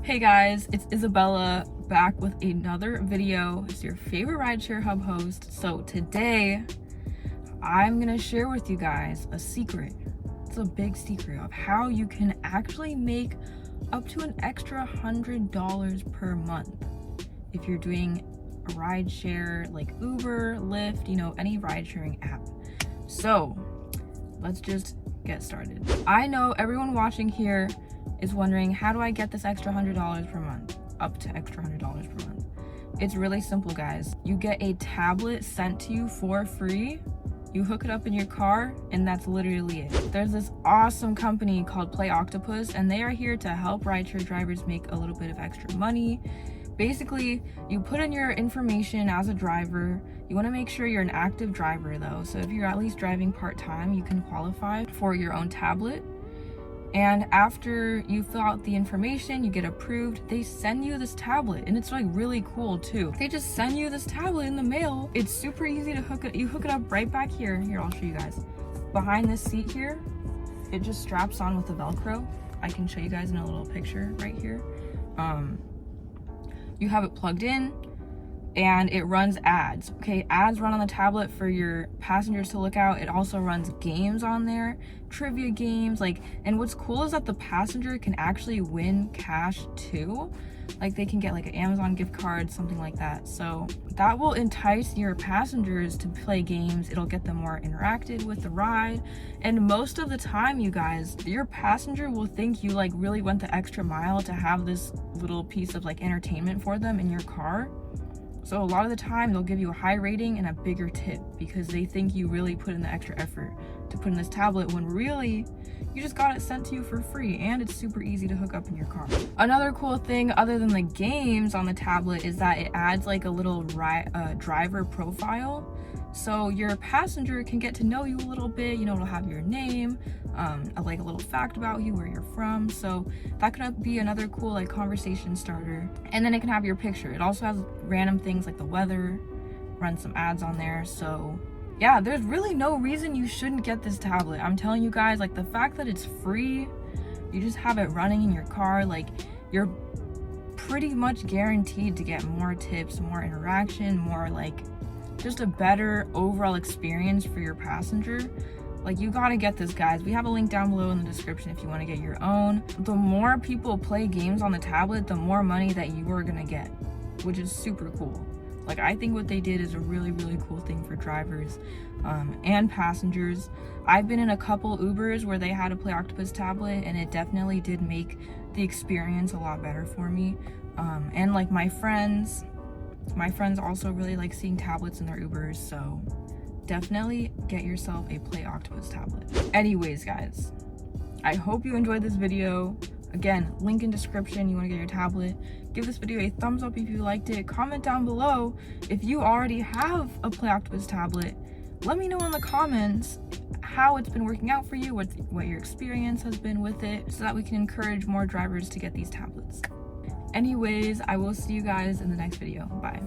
Hey guys, it's Isabella back with another video. It's your favorite rideshare hub host. So today I'm gonna share with you guys a secret. It's a big secret of how you can actually make up to an extra $100 per month if you're doing a rideshare like Uber, Lyft, any ride sharing app. So let's just get started. I know everyone watching here is wondering, how do I get this extra $100 per month? Up to extra $100 per month. It's really simple, guys. You get a tablet sent to you for free. You hook it up in your car, and that's literally it. There's this awesome company called Octopus, and they are here to help rideshare drivers make a little bit of extra money. Basically, you put in your information as a driver. You want to make sure you're an active driver though. So if you're at least driving part-time, you can qualify for your own tablet. And after you fill out the information, you get approved, they send you this tablet, and it's like really cool too. They just send you this tablet in the mail. It's super easy to hook it. You hook it up right back here. Here, I'll show you guys. Behind this seat here, it just straps on with the Velcro. I can show you guys in a little picture right here. You have it plugged in, and it runs ads. Okay, ads run on the tablet for your passengers to look out. It also runs games on there, trivia games, and what's cool is that the passenger can actually win cash too. Like they can get like an Amazon gift card, something like that. So that will entice your passengers to play games. It'll get them more interacted with the ride. And most of the time, you guys, your passenger will think you really went the extra mile to have this little piece of entertainment for them in your car. So a lot of the time they'll give you a high rating and a bigger tip because they think you really put in the extra effort to put in this tablet, when really you just got it sent to you for free, and it's super easy to hook up in your car. Another cool thing other than the games on the tablet is that it adds a little driver profile. So your passenger can get to know you a little bit. It'll have your name, a little fact about you, where you're from. So that could be another cool conversation starter. And then it can have your picture. It also has random things like the weather, run some ads on there. So yeah, there's really no reason you shouldn't get this tablet. I'm telling you guys, the fact that it's free, you just have it running in your car, you're pretty much guaranteed to get more tips, more interaction, more just a better overall experience for your passenger. You gotta get this, guys. We have a link down below in the description if you want to get your own. The more people play games on the tablet, the more money that you are gonna get, which is super cool. I think what they did is a really, really cool thing for drivers and passengers. I've been in a couple Ubers where they had a Play Octopus tablet, and it definitely did make the experience a lot better for me. And my friends also really like seeing tablets in their Ubers, so definitely get yourself a Play Octopus tablet. Anyways, guys, I hope you enjoyed this video. Again, link in description. You want to get your tablet, give this video a thumbs up if you liked it. Comment down below if you already have a Play Octopus tablet. Let me know in the comments how it's been working out for you, what your experience has been with it, so that we can encourage more drivers to get these tablets. Anyways, I will see you guys in the next video. Bye.